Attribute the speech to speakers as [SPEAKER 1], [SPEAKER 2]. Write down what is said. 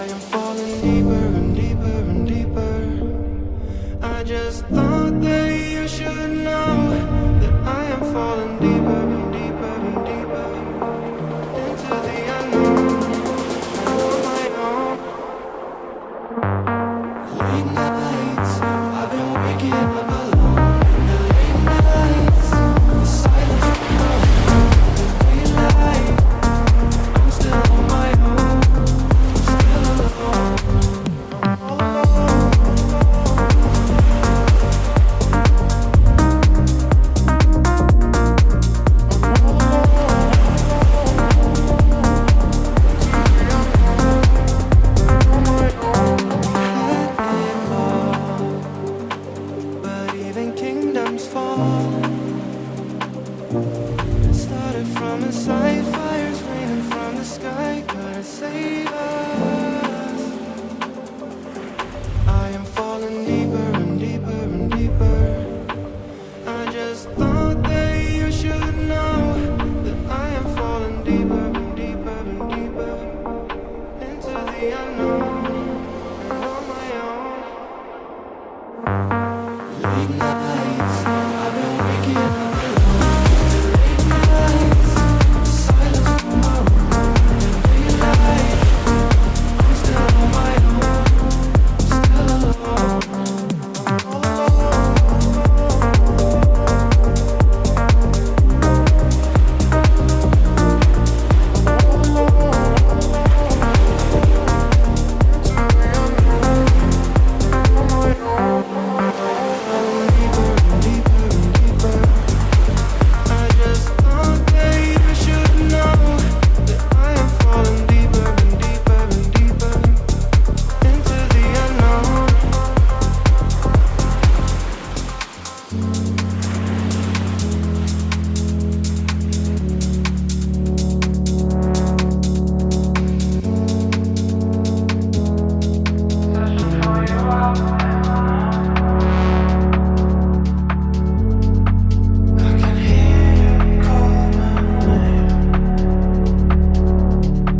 [SPEAKER 1] am falling deeper and deeper and deeper. I just thought that you should know that I am falling deeper and deeper and deeper into the unknown. I'm on my own. Late nights, I've been waking up alone. The late nights, the silence from the daylight. I'm still on my own, still alone. But even kingdoms fall. It started from the side, fires raining from the sky. God save us. I am falling deeper and deeper and deeper. I just thought that you should know that I am falling deeper and deeper and deeper into the unknown.